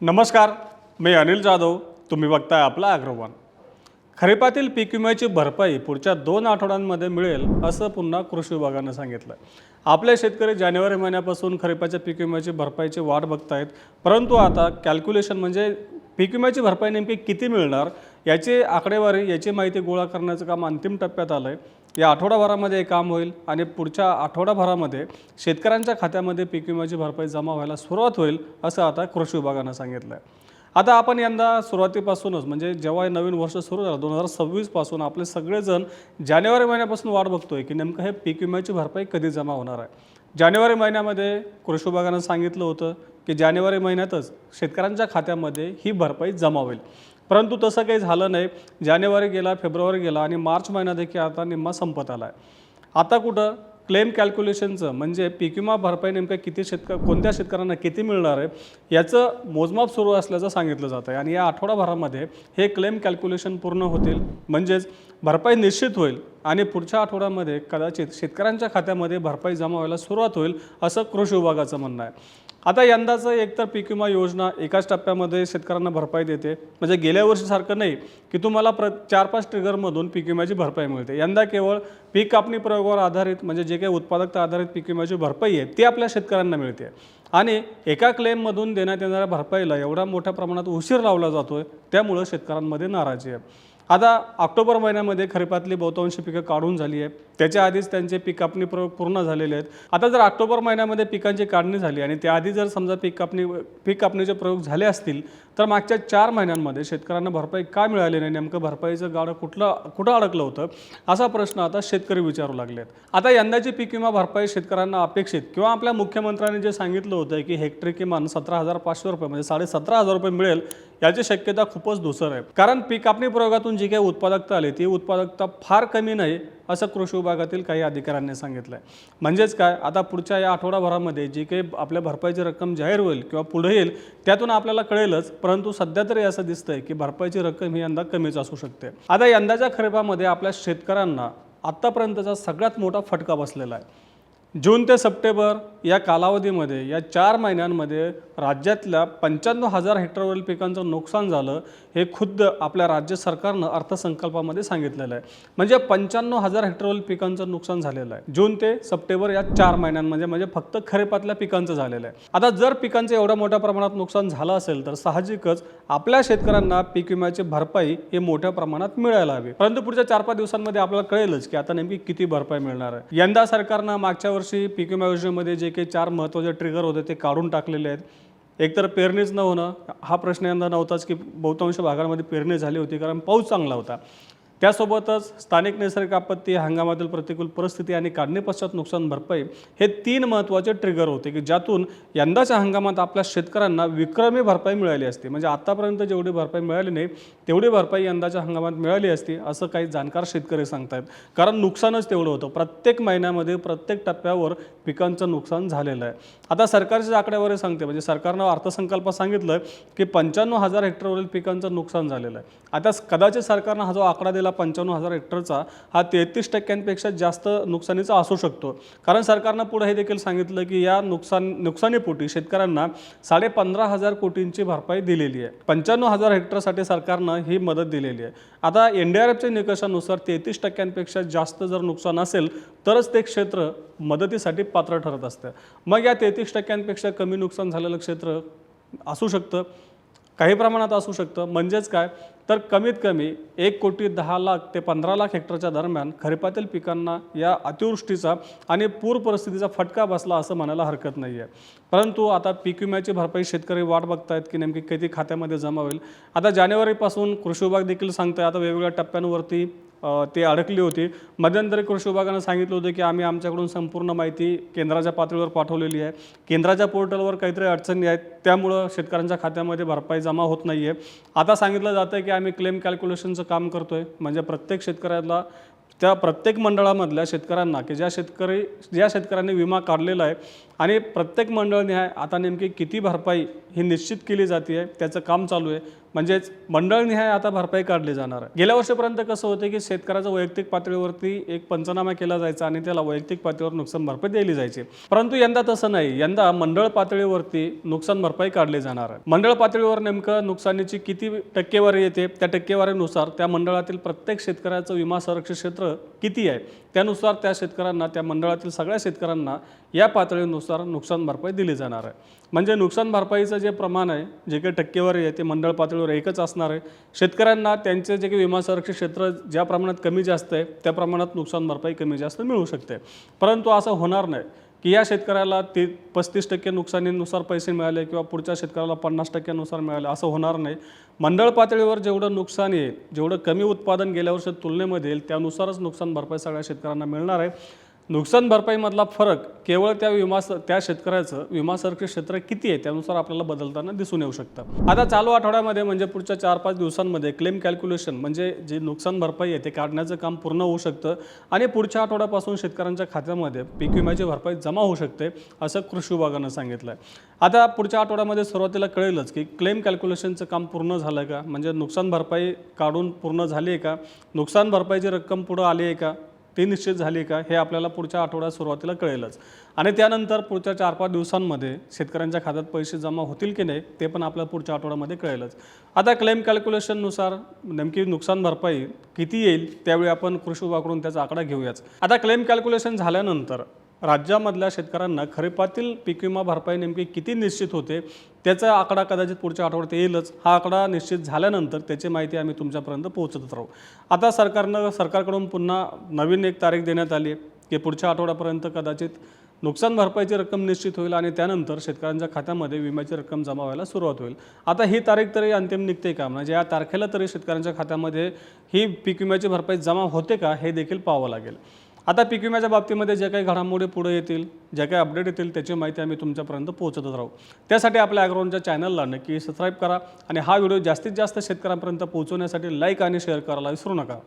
नमस्कार, मी अनिल जाधव. तुम्ही बघताय आपला अग्रवान. खरीपातील पीक विम्याची भरपाई पुढच्या 2 आठवड्यांमध्ये मिळेल असं पुन्हा कृषी विभागानं सांगितलं. आपले शेतकरी जानेवारी महिन्यापासून खरीपाच्या पीक विम्याची भरपाईची वाट बघतायत. परंतु आता कॅल्क्युलेशन म्हणजे पीक विम्याची भरपाई नेमकी किती मिळणार याची आकडेवारी, याची माहिती गोळा करण्याचं काम अंतिम टप्प्यात आलं आहे. या आठवडाभरामध्ये हे काम होईल आणि पुढच्या आठवडाभरामध्ये शेतकऱ्यांच्या खात्यामध्ये पीक विम्याची भरपाई जमा व्हायला सुरुवात होईल असं आता कृषी विभागानं सांगितलं आहे. आता आपण यंदा सुरुवातीपासूनच म्हणजे जेव्हा हे नवीन वर्ष सुरू झालं 2026 पासून आपले सगळेजण जानेवारी महिन्यापासून वाट बघतोय की नेमकं हे पीक विम्याची भरपाई कधी जमा होणार आहे. जानेवारी महिन्यामध्ये कृषी विभागानं सांगितलं होतं की जानेवारी महिन्यातच शेतकऱ्यांच्या खात्यामध्ये ही भरपाई जमा होईल. परंतु तसं काही झालं नाही. जानेवारी गेला, फेब्रुवारी गेला आणि मार्च महिना देखील आता निम्मा संपत आला आहे. आता कुठं क्लेम कॅल्क्युलेशनचं म्हणजे पीक विमा भरपाई नेमकं कोणत्या शेतकऱ्यांना किती मिळणार आहे याचं मोजमाप सुरू असल्याचं सांगितलं जातं आहे. आणि या आठवडाभरामध्ये हे क्लेम कॅल्क्युलेशन पूर्ण होतील, म्हणजेच भरपाई निश्चित होईल आणि पुढच्या आठवड्यामध्ये कदाचित शेतकऱ्यांच्या खात्यामध्ये भरपाई जमा व्हायला सुरुवात होईल असं कृषी विभागाचं म्हणणं आहे. आता यंदाचं एकतर पीक विमा योजना एकाच टप्प्यामध्ये शेतकऱ्यांना भरपाई देते, म्हणजे गेल्या वर्षीसारखं नाही की तुम्हाला 4-5 ट्रिगरमधून पीक विम्याची भरपाई मिळते. यंदा केवळ पीक कापणी प्रयोगावर आधारित म्हणजे जे काही उत्पादकता आधारित पीक विम्याची भरपाई आहे ती आपल्या शेतकऱ्यांना मिळते. आणि एका क्लेममधून देण्यात येणाऱ्या भरपाईला एवढा मोठ्या प्रमाणात उशीर लावला जातोय, त्यामुळं शेतकऱ्यांमध्ये नाराजी आहे. आता ऑक्टोबर महिन्यामध्ये खरीपातली बहुतांश पिकं काढून झाली आहे. त्याच्या आधीच त्यांचे पीक कापणी प्रयोग पूर्ण झालेले आहेत. आता जर ऑक्टोबर महिन्यामध्ये पिकांची काढणी झाली आणि त्याआधी जर समजा पीक कापणीचे प्रयोग झाले असतील तर मागच्या 4 महिन्यांमध्ये शेतकऱ्यांना भरपाई का मिळाली नाही, नेमकं भरपाईचं गाडं कुठं अडकलं होतं असा प्रश्न आता शेतकरी विचारू लागले आहेत. आता यंदाची पीक विमा भरपाई शेतकऱ्यांना अपेक्षित किंवा आपल्या मुख्यमंत्र्यांनी जे सांगितलं होतं की हेक्टरी किमान 17,500 रुपये म्हणजे 17,500 रुपये मिळेल याची शक्यता खूपच धुसर आहे. कारण पीक कापणी प्रयोगातून जी काही उत्पादकता आली ती उत्पादकता फार कमी नाही असं कृषी विभागातील काही अधिकाऱ्यांनी सांगितलं आहे. म्हणजेच काय, आता पुढच्या या आठवडाभरामध्ये जी काही आपल्या भरपाईची रक्कम जाहीर होईल किंवा पुढे येईल त्यातून आपल्याला कळेलच. परंतु सध्या तरी असं दिसतंय की भरपाईची रक्कम ही यंदा कमीच असू शकते. आता यंदाच्या खरीपामध्ये आपल्या शेतकऱ्यांना आत्तापर्यंतचा सगळ्यात मोठा फटका बसलेला आहे. जून ते सप्टेंबर या कालावधीमध्ये या 4 महिन्यांमध्ये राज्यातल्या 95,000 हेक्टरवरील पिकांचं नुकसान झालं हे खुद्द आपल्या राज्य सरकारनं अर्थसंकल्पामध्ये सांगितलेलं आहे. म्हणजे 95,000 हेक्टरवरील पिकांचं नुकसान झालेलं आहे जून ते सप्टेंबर या 4 महिन्यांमध्ये, म्हणजे फक्त खरीपातल्या पिकांचं झालेलं आहे. आता जर पिकांचं एवढ्या मोठ्या प्रमाणात नुकसान झालं असेल तर साहजिकच आपल्या शेतकऱ्यांना पीक विम्याची भरपाई हे मोठ्या प्रमाणात मिळायला हवी. परंतु पुढच्या 4-5 दिवसांमध्ये आपल्याला कळेलच की आता नेमकी किती भरपाई मिळणार आहे. यंदा सरकारनं मागच्या वर्षी पीक विमा योजनेमध्ये जे काही 4 महत्त्वाचे ट्रिगर होते ते काढून टाकलेले आहेत. एकतर पेरणीच न होणं हा प्रश्न यंदा नव्हताच की बहुतांश भागांमध्ये पेरणी झाली होती कारण पाऊस चांगला होता. त्यासोबतच स्थानिक नैसर्गिक आपत्ती, हंगामातील प्रतिकूल परिस्थिती आणि काढणी पश्चात नुकसान भरपाई हे 3 महत्त्वाचे ट्रिगर होते की ज्यातून यंदाच्या हंगामात आपल्या शेतकऱ्यांना विक्रमी भरपाई मिळाली असती. म्हणजे आतापर्यंत जेवढी भरपाई मिळाली नाही तेवढी भरपाई यंदाच्या हंगामात मिळाली असती असं काही जाणकार शेतकरी सांगतात. कारण नुकसानच तेवढं होतं. प्रत्येक महिन्यामध्ये प्रत्येक टप्प्यावर पिकांचं नुकसान झालेलं आहे. आता सरकारच्या आकड्यावर सांगते, म्हणजे सरकारनं अर्थसंकल्पात सांगितलं की 95,000 हेक्टरवरील पिकांचं नुकसान झालेलं आहे. आता कदाचित सरकारनं हा जो आकडा दिला 95,000 हेक्टरचा हा 33% जास्त नुकसानीचा असू शकतो. कारण सरकारनं पुढे हे देखील सांगितलं की या नुकसानीपोटी शेतकऱ्यांना 15,500 कोटींची भरपाई दिलेली आहे. 95,000 हेक्टरसाठी सरकारनं ही मदत दिलेली आहे. आता NDRFच्या निकषानुसार 33% जास्त जर नुकसान असेल तरच ते क्षेत्र मदतीसाठी पात्र ठरत असतं. मग या 33% कमी नुकसान झालेलं क्षेत्र असू शकतं, काही प्रमाणात असू शकतं. म्हणजेच काय, तर कमीत कमी 1,10,00,000 ते 15,00,000 हेक्टरच्या दरम्यान खरीपातील पिकांना या अतिवृष्टीचा आणि पूर परिस्थितीचा फटका बसला असं म्हणायला हरकत नाही आहे. परंतु आता पीक विम्याची भरपाई शेतकरी वाट बघतायत की नेमकी किती खात्यामध्ये जमा होईल. आता जानेवारीपासून कृषी विभाग देखील सांगतोय आता वेगवेगळ्या टप्प्यांवरती ते अडकली होती. मध्यंतरी कृषी विभागानं सांगितलं होतं की आम्ही आमच्याकडून संपूर्ण माहिती केंद्राच्या पातळीवर पाठवलेली आहे. केंद्राच्या पोर्टलवर काहीतरी अडचणी आहेत त्यामुळं शेतकऱ्यांच्या खात्यामध्ये भरपाई जमा होत नाही आहे. आता सांगितलं जातं की आम्ही क्लेम कॅल्क्युलेशनचं काम करतोय, म्हणजे प्रत्येक शेतकऱ्याला त्या प्रत्येक मंडळामधल्या शेतकऱ्यांना की ज्या शेतकऱ्यांनी विमा काढलेला आहे आणि प्रत्येक मंडळनिहाय आता नेमकी किती भरपाई ही निश्चित केली जाते आहे त्याचं काम चालू आहे. म्हणजेच मंडळनिहाय आता भरपाई काढली जाणार आहे. गेल्या वर्षीपर्यंत कसं होतं की शेतकऱ्याचा वैयक्तिक पातळीवरती एक पंचनामा केला जायचा आणि त्याला वैयक्तिक पातळीवर नुकसान भरपाई दिली जायची. परंतु यंदा तसं नाही. यंदा मंडळ पातळीवरती नुकसान भरपाई काढली जाणार आहे. मंडळ पातळीवर नेमकं नुकसानीची किती टक्केवारी येते त्या टक्केवारीनुसार त्या मंडळातील प्रत्येक शेतकऱ्याचं विमा संरक्षित क्षेत्र किती आहे त्यानुसार त्या शेतकऱ्यांना त्या मंडळातील सगळ्या शेतकऱ्यांना या पातळीनुसार नुकसान भरपाई दिली जाणार आहे. म्हणजे नुकसान भरपाईचं जे प्रमाण आहे जे काही टक्केवारी आहे ते मंडळ पातळीवर एकच असणार आहे. शेतकऱ्यांना त्यांचे जे काही विमा संरक्षित क्षेत्र ज्या प्रमाणात कमी जास्त आहे त्या प्रमाणात नुकसान भरपाई कमी जास्त मिळू शकते. परंतु असं होणार नाही की या शेतकऱ्याला 35% नुकसानीनुसार पैसे मिळाले किंवा पुढच्या शेतकऱ्याला 50% नुसार मिळाले असं होणार नाही. मंडळ पातळीवर जेवढं नुकसान येईल जेवढं कमी उत्पादन गेल्या वर्षी तुलनेमध्ये येईल त्यानुसारच नुकसान भरपाई सगळ्या शेतकऱ्यांना मिळणार आहे. नुकसान भरपाईमधला फरक केवळ त्या शेतकऱ्याचं विमा संरक्षित क्षेत्र किती आहे त्यानुसार आपल्याला बदलताना दिसून येऊ शकतं. आता चालू आठवड्यामध्ये म्हणजे पुढच्या 4-5 दिवसांमध्ये क्लेम कॅल्क्युलेशन म्हणजे जे नुकसान भरपाई आहे ते काढण्याचं काम पूर्ण होऊ शकतं आणि पुढच्या आठवड्यापासून शेतकऱ्यांच्या खात्यामध्ये पीक विम्याची भरपाई जमा होऊ शकते असं कृषी विभागानं सांगितलं आहे. आता पुढच्या आठवड्यामध्ये सुरुवातीला कळेलच की क्लेम कॅल्क्युलेशनचं काम पूर्ण झालं का, म्हणजे नुकसान भरपाई काढून पूर्ण झाली आहे का, नुकसान भरपाईची रक्कम पुढं आली आहे का, ती निश्चित झाली का हे आपल्याला पुढच्या आठवड्यात सुरुवातीला कळेलच. आणि त्यानंतर पुढच्या 4-5 दिवसांमध्ये शेतकऱ्यांच्या खात्यात पैसे जमा होतील की नाही ते पण आपल्याला पुढच्या आठवड्यामध्ये कळेलच. आता क्लेम कॅल्क्युलेशननुसार नेमकी नुकसान भरपाई किती येईल त्यावेळी आपण कृषी विभागाकडून त्याचा आकडा घेऊयाच. आता क्लेम कॅल्क्युलेशन झाल्यानंतर राज्यामधल्या शेतकऱ्यांना खरीपातील पीक विमा भरपाई नेमकी किती निश्चित होते त्याचा आकडा कदाचित पुढच्या आठवड्यात येईलच. हा आकडा निश्चित झाल्यानंतर त्याची माहिती आम्ही तुमच्यापर्यंत पोहोचतच राहू. आता सरकारकडून पुन्हा नवीन एक तारीख देण्यात आली आहे की पुढच्या आठवड्यापर्यंत कदाचित नुकसान भरपाईची रक्कम निश्चित होईल आणि त्यानंतर शेतकऱ्यांच्या खात्यामध्ये विम्याची रक्कम जमा व्हायला सुरुवात होईल. आता ही तारीख तरी अंतिम निघते का, म्हणजे या तारखेला तरी शेतकऱ्यांच्या खात्यामध्ये ही पीक विम्याची भरपाई जमा होते का हे देखील पाहावं लागेल. आता पीक विम्याच्या बाबतीमध्ये जे काही घडामोडी पुढे येतील जे काही अपडेट येतील त्याची माहिती आम्ही तुमच्यापर्यंत पोहोचतच राहू. त्यासाठी आपल्या ॲग्रोवनच्या चॅनलला नक्की सबस्क्राईब करा आणि हा व्हिडिओ जास्तीत जास्त शेतकऱ्यांपर्यंत पोहोचवण्यासाठी लाईक आणि शेअर करायला विसरू नका.